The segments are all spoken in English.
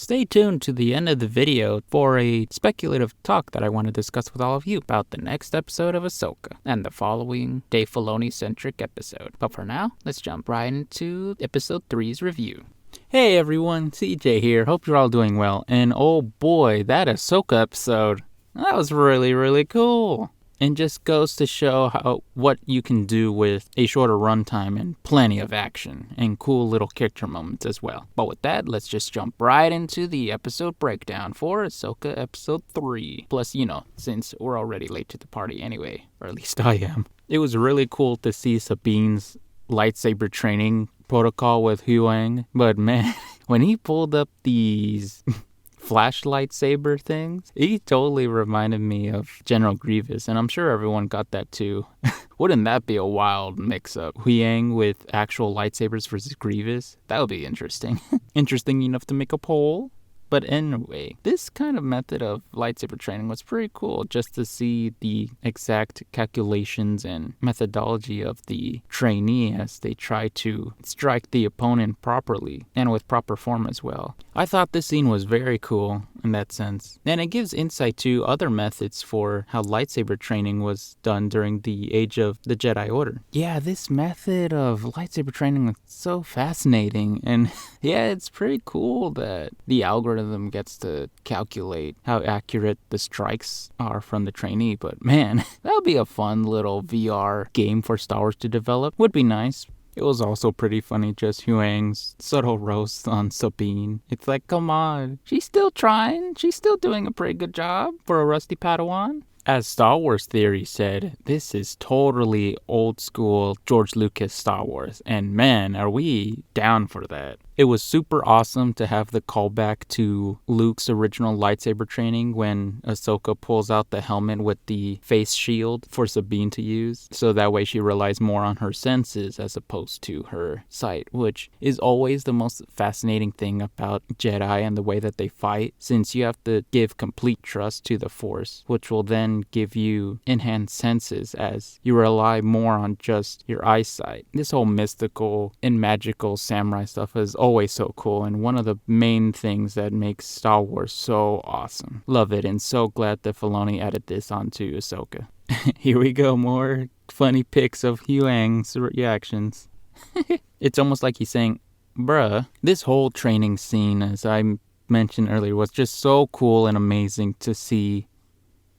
Stay tuned to the end of the video for a speculative talk that I want to discuss with all of you about the next episode of Ahsoka and the following Dave Filoni-centric episode. But for now, let's jump right into episode 3's review. Hey everyone, CJ here. Hope you're all doing well. And oh boy, that Ahsoka episode, that was really cool. And just goes to show what you can do with a shorter runtime and plenty of action and cool little character moments as well. But with that, let's just jump right into the episode breakdown for Ahsoka episode 3. Plus, since we're already late to the party anyway, or at least I am. It was really cool to see Sabine's lightsaber training protocol with Huyang. But man, when he pulled up these flashlight saber things, he totally reminded me of General Grievous, and I'm sure everyone got that too. Wouldn't that be a wild mix-up? Huyang with actual lightsabers versus Grievous? That would be interesting. Interesting enough to make a poll. But anyway, this kind of method of lightsaber training was pretty cool, just to see the exact calculations and methodology of the trainee as they try to strike the opponent properly and with proper form as well. I thought this scene was very cool in that sense, and it gives insight to other methods for how lightsaber training was done during the age of the Jedi Order. Yeah, this method of lightsaber training was so fascinating, and yeah, it's pretty cool that the algorithm gets to calculate how accurate the strikes are from the trainee. But man, that would be a fun little VR game for Star Wars to develop. Would be nice. It was also pretty funny, just Huyang's subtle roast on Sabine. It's like, come on, she's still trying. She's still doing a pretty good job for a rusty Padawan. As Star Wars Theory said, this is totally old school George Lucas Star Wars. And man, are we down for that. It was super awesome to have the callback to Luke's original lightsaber training when Ahsoka pulls out the helmet with the face shield for Sabine to use. So that way she relies more on her senses as opposed to her sight, which is always the most fascinating thing about Jedi and the way that they fight, since you have to give complete trust to the Force, which will then give you enhanced senses as you rely more on just your eyesight. This whole mystical and magical samurai stuff is always so cool, and one of the main things that makes Star Wars so awesome. Love it, and so glad that Filoni added this onto Ahsoka. Here we go, more funny pics of Huyang's reactions. It's almost like he's saying, bruh. This whole training scene, as I mentioned earlier, was just so cool and amazing to see.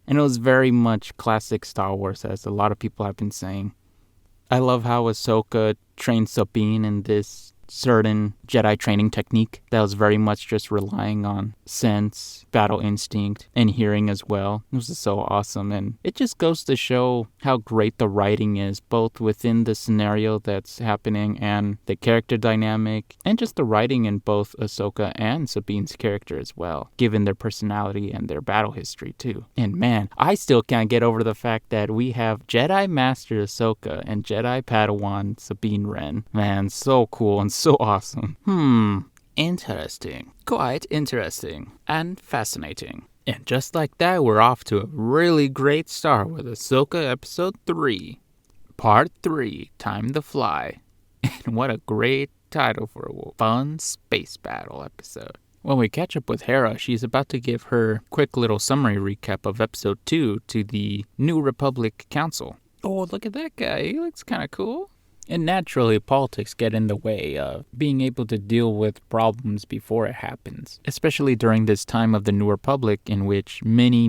And it was very much classic Star Wars, as a lot of people have been saying. I love how Ahsoka trained Sabine in this certain Jedi training technique that was very much just relying on sense, battle instinct, and hearing as well. It was just so awesome, and it just goes to show how great the writing is, both within the scenario that's happening and the character dynamic, and just the writing in both Ahsoka and Sabine's character as well, given their personality and their battle history too. And man, I still can't get over the fact that we have Jedi Master Ahsoka and Jedi Padawan Sabine Wren. Man, so cool and so awesome. Interesting. Quite interesting. And fascinating. And just like that, we're off to a really great start with Ahsoka Episode 3. Part 3, Time to Fly. And what a great title for a fun space battle episode. When we catch up with Hera, she's about to give her quick little summary recap of Episode 2 to the New Republic Council. Oh, look at that guy. He looks kind of cool. And naturally, politics get in the way of being able to deal with problems before it happens, especially during this time of the New Republic, in which many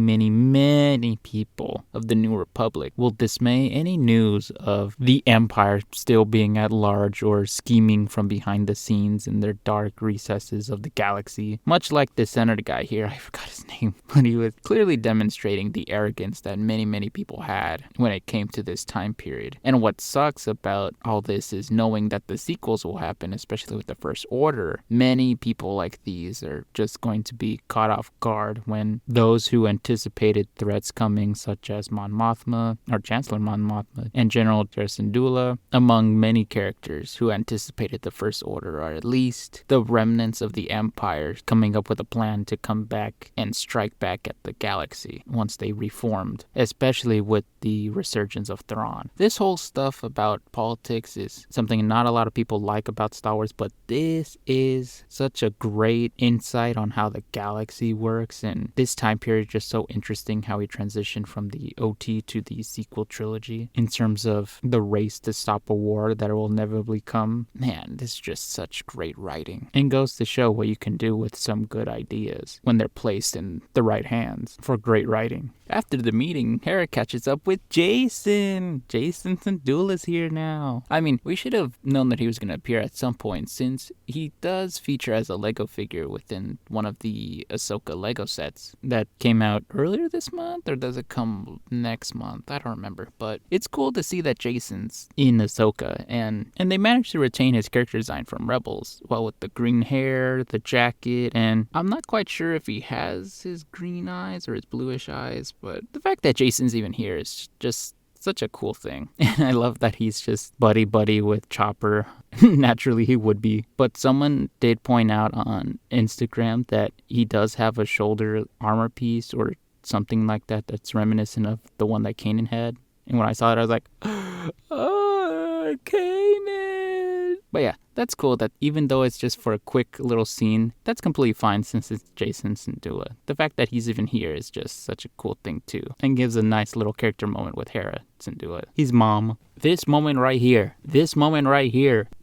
people of the New Republic will dismay any news of the Empire still being at large or scheming from behind the scenes in their dark recesses of the galaxy. Much like the senator guy here, I forgot his name, but he was clearly demonstrating the arrogance that many people had when it came to this time period. And what sucks about all this is knowing that the sequels will happen, especially with the First Order. Many people like these are just going to be caught off guard when those who anticipated threats coming, such as Mon Mothma, or Chancellor Mon Mothma, and General Syndulla, among many characters who anticipated the First Order, or at least the remnants of the Empire coming up with a plan to come back and strike back at the galaxy once they reformed, especially with the resurgence of Thrawn. This whole stuff about politics politics is something not a lot of people like about Star Wars, but this is such a great insight on how the galaxy works, and this time period just so interesting how he transitioned from the OT to the sequel trilogy in terms of the race to stop a war that will inevitably come. Man, this is just such great writing, and goes to show what you can do with some good ideas when they're placed in the right hands for great writing. After the meeting, Hera catches up with Jason. Jason Syndulla's here now. I mean, we should have known that he was going to appear at some point, since he does feature as a Lego figure within one of the Ahsoka Lego sets that came out earlier this month, or does it come next month? I don't remember, but it's cool to see that Jason's in Ahsoka, and they managed to retain his character design from Rebels, well, with the green hair, the jacket, and I'm not quite sure if he has his green eyes or his bluish eyes, but the fact that Jason's even here is just such a cool thing. And I love that he's just buddy with Chopper. Naturally, he would be. But someone did point out on Instagram that he does have a shoulder armor piece or something like that that's reminiscent of the one that Kanan had. And when I saw it, I was like, oh, Kanan. But yeah, that's cool that even though it's just for a quick little scene, that's completely fine since it's Jason Syndulla. The fact that he's even here is just such a cool thing too, and gives a nice little character moment with Hera Syndulla, his mom. This moment right here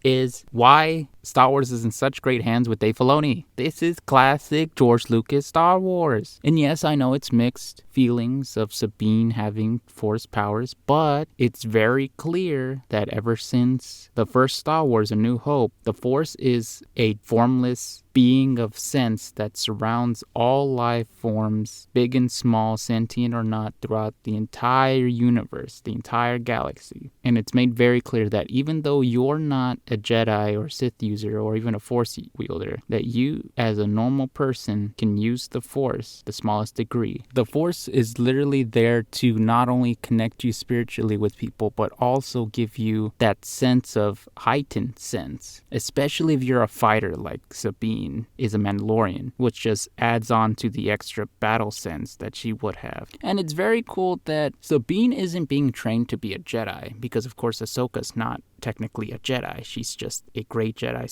is why Star Wars is in such great hands with Dave Filoni. This is classic George Lucas Star Wars. And yes, I know it's mixed feelings of Sabine having Force powers, but it's very clear that ever since the first Star Wars, A New Hope, the Force is a formless being of sense that surrounds all life forms, big and small, sentient or not, throughout the entire universe, the entire galaxy. And it's made very clear that even though you're not a Jedi or Sith user or even a Force wielder, that you, as a normal person, can use the Force to the smallest degree. The Force is literally there to not only connect you spiritually with people, but also give you that sense of heightened sense, especially if you're a fighter like Sabine is a Mandalorian, which just adds on to the extra battle sense that she would have. And it's very cool that Sabine isn't being trained to be a Jedi, because of course Ahsoka's not technically a Jedi. She's just a great Jedi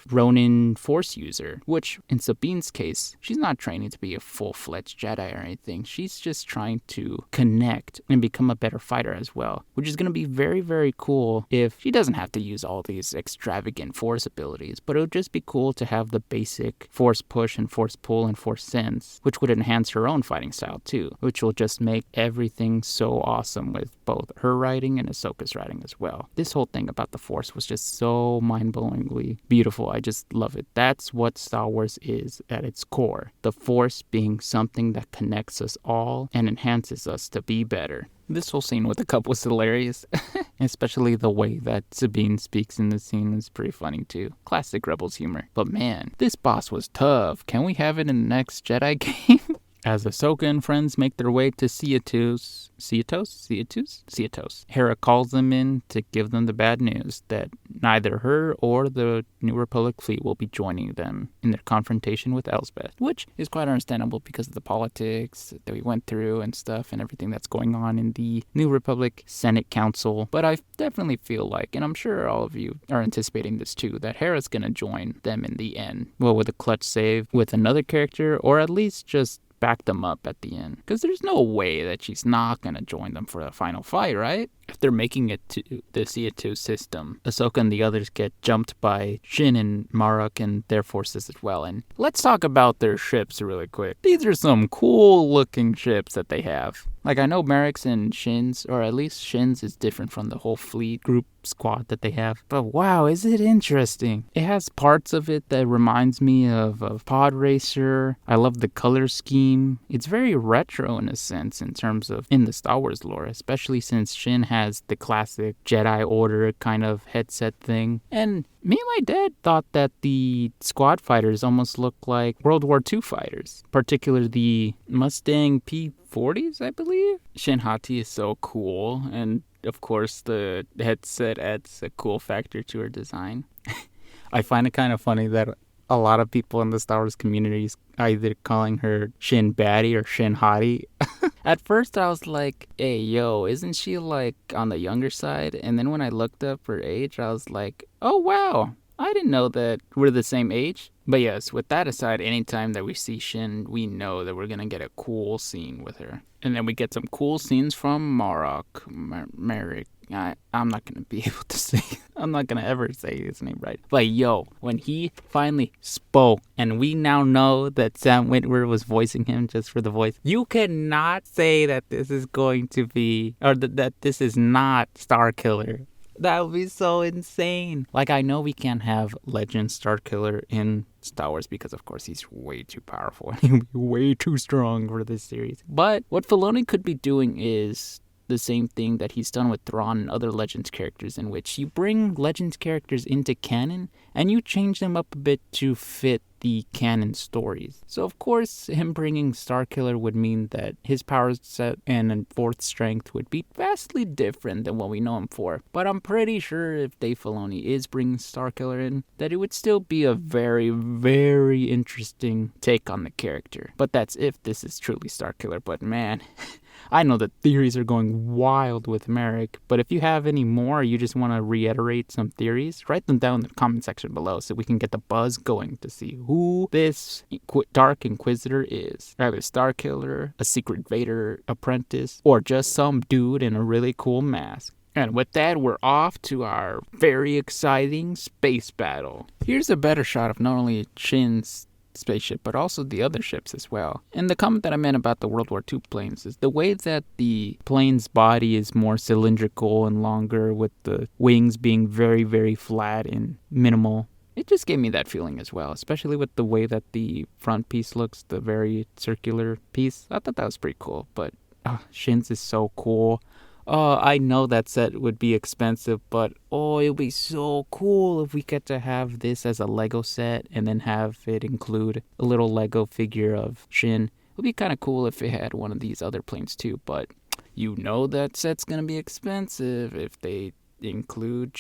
/ Ronin Force user, which in Sabine's case, she's not training to be a full-fledged Jedi or anything. She's just trying to connect and become a better fighter as well, which is going to be very, very cool if she doesn't have to use all these extravagant Force abilities, but it would just be cool to have the basic Force push and Force pull and Force sense, which would enhance her own fighting style too, which will just make everything so awesome with both her writing and Ahsoka's writing as well. This whole thing about the Force was just so mind-blowingly beautiful. I just love it. That's what Star Wars is at its core. The Force being something that connects us all and enhances us to be better. This whole scene with the cup was hilarious, especially the way that Sabine speaks in the scene is pretty funny too. Classic Rebels humor. But man, this boss was tough. Can we have it in the next Jedi game? As Ahsoka and friends make their way to Seatos, Hera calls them in to give them the bad news that neither her or the New Republic fleet will be joining them in their confrontation with Elsbeth, which is quite understandable because of the politics that we went through and stuff and everything that's going on in the New Republic Senate Council. But I definitely feel like, and I'm sure all of you are anticipating this too, that Hera's going to join them in the end. Well, with a clutch save with another character, or at least just back them up at the end. Because there's no way that she's not going to join them for the final fight, right? If they're making it to the Seato system, Ahsoka and the others get jumped by Shin and Maruk and their forces as well. And let's talk about their ships really quick. These are some cool looking ships that they have. Like, I know Marek's and Shin's, or at least Shin's, is different from the whole fleet group squad that they have. But wow, is it interesting. It has parts of it that reminds me of Pod Racer. I love the color scheme. It's very retro in a sense in terms of in the Star Wars lore, especially since Shin has the classic Jedi Order kind of headset thing. And me and my dad thought that the squad fighters almost look like World War II fighters, particularly the Mustang P-40s, I believe. Shin Hati is so cool, and of course the headset adds a cool factor to her design. I find it kind of funny that a lot of people in the Star Wars community is either calling her Shin Baddie or Shin Hottie. At first, I was like, hey, yo, isn't she like on the younger side? And then when I looked up her age, I was like, oh, wow. I didn't know that we're the same age. But yes, with that aside, anytime that we see Shin, we know that we're going to get a cool scene with her. And then we get some cool scenes from Merrick. I'm not going to be able to say, I'm not going to ever say his name right. But yo, when he finally spoke, and we now know that Sam Witwer was voicing him just for the voice, you cannot say that this is going to be, or that this is not Starkiller. That would be so insane. Like, I know we can't have Legend Starkiller in Star Wars because, of course, he's way too powerful and he'll be way too strong for this series. But what Filoni could be doing is the same thing that he's done with Thrawn and other Legends characters, in which you bring Legends characters into canon and you change them up a bit to fit the canon stories. So of course, him bringing Starkiller would mean that his power set and fourth strength would be vastly different than what we know him for. But I'm pretty sure if Dave Filoni is bringing Starkiller in, that it would still be a very, very interesting take on the character. But that's if this is truly Starkiller. But man, I know that theories are going wild with Merrick, but if you have any more, you just want to reiterate some theories, write them down in the comment section below so we can get the buzz going to see who this Dark Inquisitor is. Either Starkiller, a secret Vader apprentice, or just some dude in a really cool mask. And with that, we're off to our very exciting space battle. Here's a better shot of not only Shin's spaceship, but also the other ships as well. And the comment that I meant about the World War II planes is the way that the plane's body is more cylindrical and longer, with the wings being very, very flat and minimal. It just gave me that feeling as well, especially with the way that the front piece looks, the very circular piece. I thought that was pretty cool, but Shin's is so cool. I know that set would be expensive, but it would be so cool if we get to have this as a Lego set and then have it include a little Lego figure of Shin. It would be kind of cool if it had one of these other planes too, but you know that set's going to be expensive if they include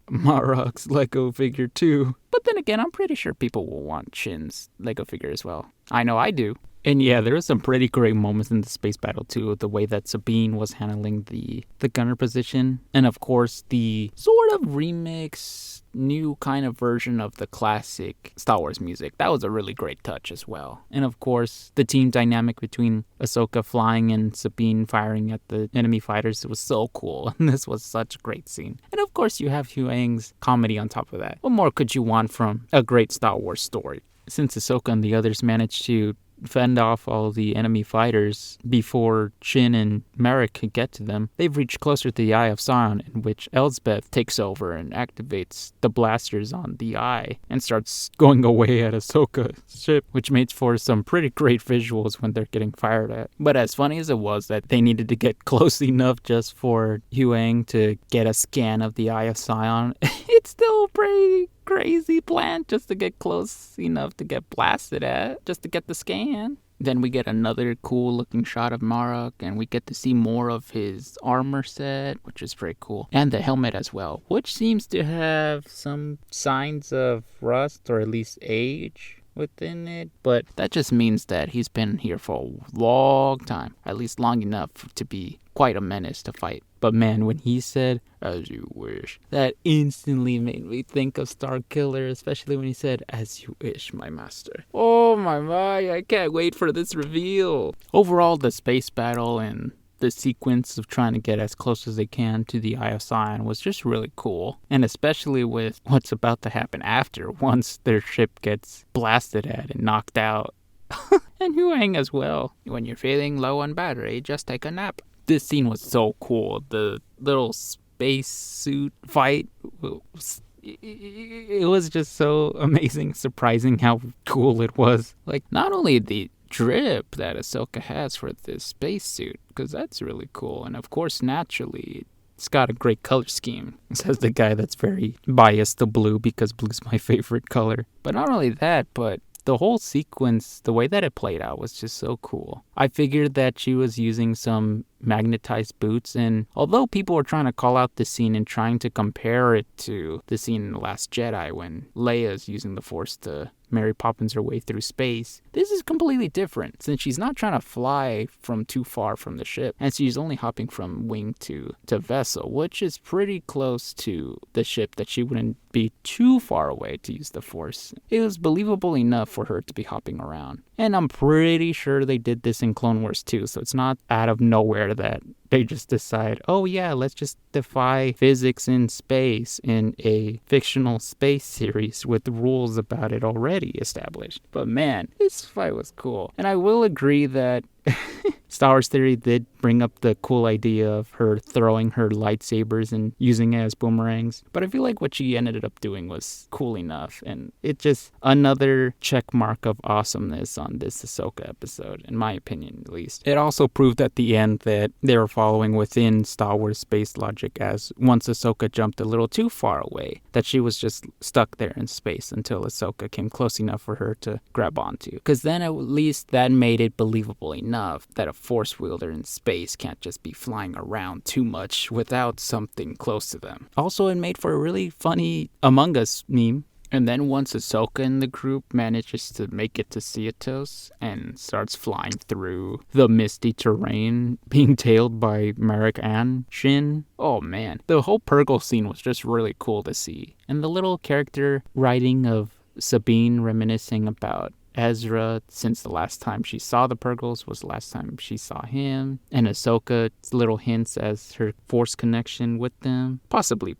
Marok's Lego figure too. But then again, I'm pretty sure people will want Shin's Lego figure as well. I know I do. And yeah, there were some pretty great moments in the space battle too. The way that Sabine was handling the gunner position. And of course, the sort of remix, new kind of version of the classic Star Wars music. That was a really great touch as well. And of course, the team dynamic between Ahsoka flying and Sabine firing at the enemy fighters, it was so cool. And this was such a great scene. And of course, you have Huyang's comedy on top of that. What more could you want from a great Star Wars story? Since Ahsoka and the others managed to fend off all the enemy fighters before Shin and Merrick could get to them, they've reached closer to the Eye of Sion, in which Elsbeth takes over and activates the blasters on the eye and starts going away at Ahsoka's ship, which makes for some pretty great visuals when they're getting fired at. But as funny as it was that they needed to get close enough just for Huyang to get a scan of the Eye of Sion, it's still pretty crazy plan just to get close enough to get blasted at, just to get the scan. Then we get another cool looking shot of Marok, and we get to see more of his armor set, which is pretty cool. And the helmet as well, which seems to have some signs of rust or at least age within it, but that just means that he's been here for a long time, at least long enough to be quite a menace to fight. But man, when he said, "As you wish," that instantly made me think of Starkiller, especially when he said, "As you wish, my master." Oh my, I can't wait for this reveal. Overall, the space battle and the sequence of trying to get as close as they can to the Eye of Sion was just really cool. And especially with what's about to happen after, once their ship gets blasted at and knocked out. And Huyang as well. When you're feeling low on battery, just take a nap. This scene was so cool. The little space suit fight, it was just so amazing, surprising how cool it was. Like, not only the drip that Ahsoka has for this spacesuit, because that's really cool, and of course, naturally, it's got a great color scheme, says the guy that's very biased to blue because blue's my favorite color. But not only that, but the whole sequence, the way that it played out was just so cool. I figured that she was using some magnetized boots, and although people were trying to call out the scene and trying to compare it to the scene in The Last Jedi when Leia's using the Force to Mary Poppins her way through space. This is completely different since she's not trying to fly from too far from the ship, and she's only hopping from wing to vessel, which is pretty close to the ship that she wouldn't be too far away to use the Force. It was believable enough for her to be hopping around. And I'm pretty sure they did this in Clone Wars too, so it's not out of nowhere that they just decide, oh yeah, let's just defy physics in space in a fictional space series with rules about it already established. But man, this fight was cool. And I will agree that Star Wars Theory did bring up the cool idea of her throwing her lightsabers and using it as boomerangs. But I feel like what she ended up doing was cool enough. And it's just another check mark of awesomeness on this Ahsoka episode, in my opinion at least. It also proved at the end that they were following within Star Wars space logic, as once Ahsoka jumped a little too far away, that she was just stuck there in space until Ahsoka came close enough for her to grab onto. Because then at least that made it believable enough that a Force wielder in space can't just be flying around too much without something close to them. Also, it made for a really funny Among Us meme. And then once Ahsoka in the group manages to make it to Seatos and starts flying through the misty terrain, being tailed by Marek and Shin, oh man, the whole Purgle scene was just really cool to see. And the little character writing of Sabine reminiscing about Ezra, since the last time she saw the Purgles was the last time she saw him, and Ahsoka's little hints as her Force connection with them. Possibly.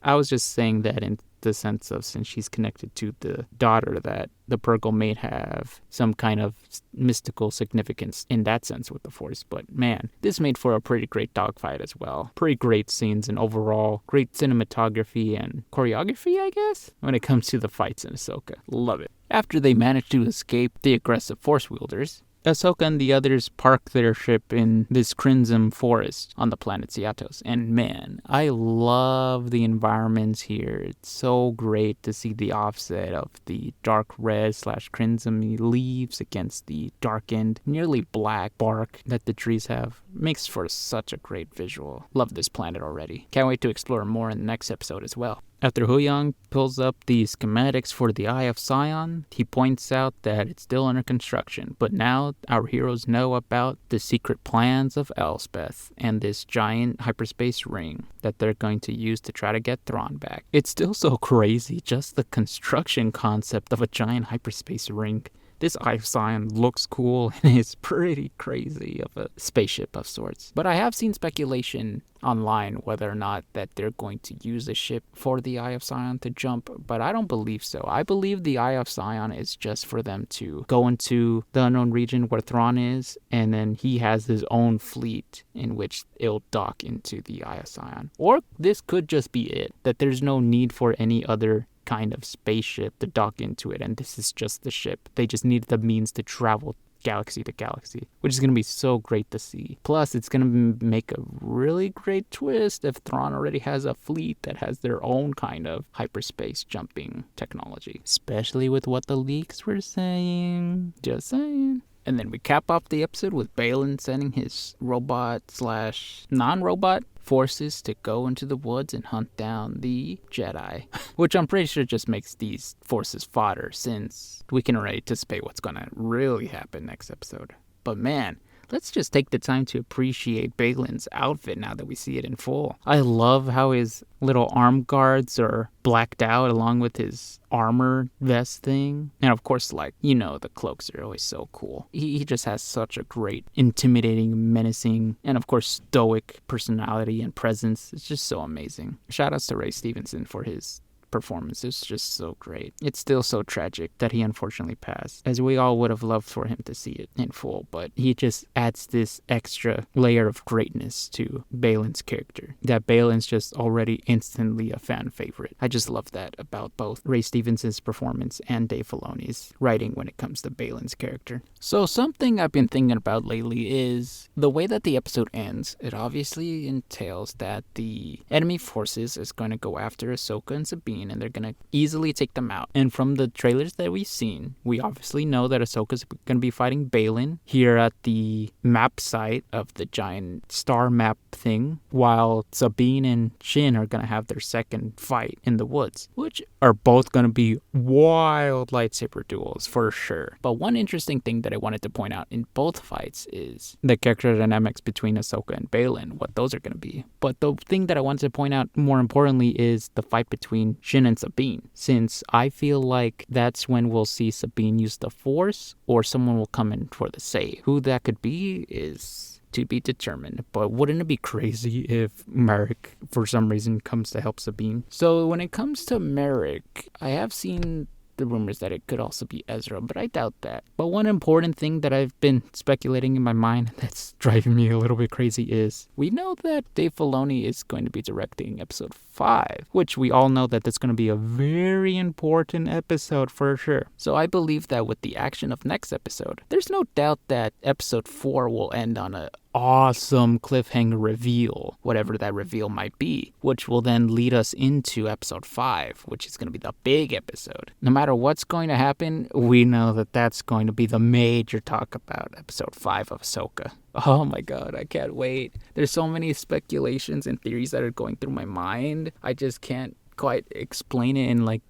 I was just saying that in the sense of, since she's connected to the daughter, that the Purgle may have some kind of mystical significance in that sense with the Force. But man, this made for a pretty great dogfight as well. Pretty great scenes and overall great cinematography and choreography, I guess, when it comes to the fights in Ahsoka. Love it. After they manage to escape the aggressive Force wielders, Ahsoka and the others park their ship in this crimson forest on the planet Seatos. And man, I love the environments here. It's so great to see the offset of the dark red / crimson leaves against the darkened, nearly black bark that the trees have. Makes for such a great visual. Love this planet already. Can't wait to explore more in the next episode as well. After Huyang pulls up the schematics for the Eye of Sion, he points out that it's still under construction, but now our heroes know about the secret plans of Elspeth and this giant hyperspace ring that they're going to use to try to get Thrawn back. It's still so crazy, just the construction concept of a giant hyperspace ring. This Eye of Sion looks cool and is pretty crazy of a spaceship of sorts. But I have seen speculation online whether or not that they're going to use a ship for the Eye of Sion to jump, but I don't believe so. I believe the Eye of Sion is just for them to go into the unknown region where Thrawn is, and then he has his own fleet in which it'll dock into the Eye of Sion. Or this could just be it, that there's no need for any other kind of spaceship to dock into it, and this is just the ship. They just need the means to travel galaxy to galaxy, which is going to be so great to see. Plus, it's going to make a really great twist if Thrawn already has a fleet that has their own kind of hyperspace jumping technology, especially with what the leaks were saying. Just saying. And then we cap off the episode with Baylan sending his robot / non-robot forces to go into the woods and hunt down the Jedi, which I'm pretty sure just makes these forces fodder, since we can already anticipate what's going to really happen next episode. But man, let's just take the time to appreciate Baylan's outfit now that we see it in full. I love how his little arm guards are blacked out along with his armor vest thing. And of course, the cloaks are always so cool. He just has such a great, intimidating, menacing, and of course, stoic personality and presence. It's just so amazing. Shout outs to Ray Stevenson for his performance is just so great. It's still so tragic that he unfortunately passed, as we all would have loved for him to see it in full, but he just adds this extra layer of greatness to Baylan's character, that Baylan's just already instantly a fan favorite. I just love that about both Ray Stevenson's performance and Dave Filoni's writing when it comes to Baylan's character. So something I've been thinking about lately is the way that the episode ends. It obviously entails that the enemy forces is going to go after Ahsoka and Sabine, Sabine, and they're gonna easily take them out. And from the trailers that we've seen, we obviously know that Ahsoka's gonna be fighting Balin here at the map site of the giant star map thing, while Sabine and Shin are gonna have their second fight in the woods, which are both gonna be wild lightsaber duels for sure. But one interesting thing that I wanted to point out in both fights is the character dynamics between Ahsoka and Balin, what those are gonna be. But the thing that I wanted to point out more importantly is the fight between Shin and Sabine, since I feel like that's when we'll see Sabine use the Force or someone will come in for the save. Who that could be is to be determined, but wouldn't it be crazy if Merrick for some reason comes to help Sabine? So when it comes to Merrick, I have seen the rumors that it could also be Ezra, but I doubt that. But one important thing that I've been speculating in my mind that's driving me a little bit crazy is we know that Dave Filoni is going to be directing episode 5, which we all know that that's going to be a very important episode for sure. So I believe that with the action of next episode, there's no doubt that episode 4 will end on a awesome cliffhanger reveal, whatever that reveal might be, which will then lead us into episode 5, which is going to be the big episode. No matter what's going to happen, we know that that's going to be the major talk about episode 5 of Ahsoka. Oh my god, I can't wait. There's so many speculations and theories that are going through my mind. I just can't quite explain it and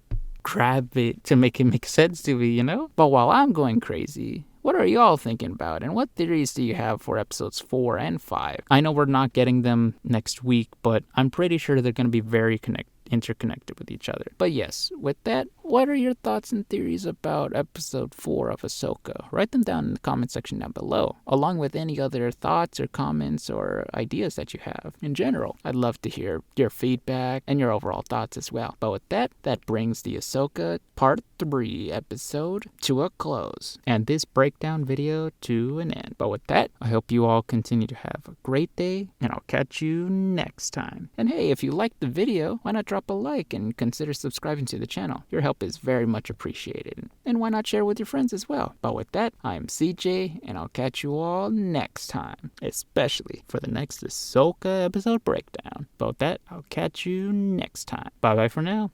grab it to make it make sense to me, you know? But while I'm going crazy, what are y'all thinking about, and what theories do you have for episodes 4 and 5? I know we're not getting them next week, but I'm pretty sure they're going to be very interconnected with each other. But yes, with that, what are your thoughts and theories about episode 4 of Ahsoka? Write them down in the comment section down below, along with any other thoughts or comments or ideas that you have. In general, I'd love to hear your feedback and your overall thoughts as well. But with that, that brings the Ahsoka Part 3 episode to a close, and this breakdown video to an end. But with that, I hope you all continue to have a great day, and I'll catch you next time. And hey, if you liked the video, why not drop a like and consider subscribing to the channel? Your help is very much appreciated. And why not share with your friends as well? But with that, I'm CJ, and I'll catch you all next time, especially for the next Ahsoka episode breakdown. But with that, I'll catch you next time. Bye bye for now.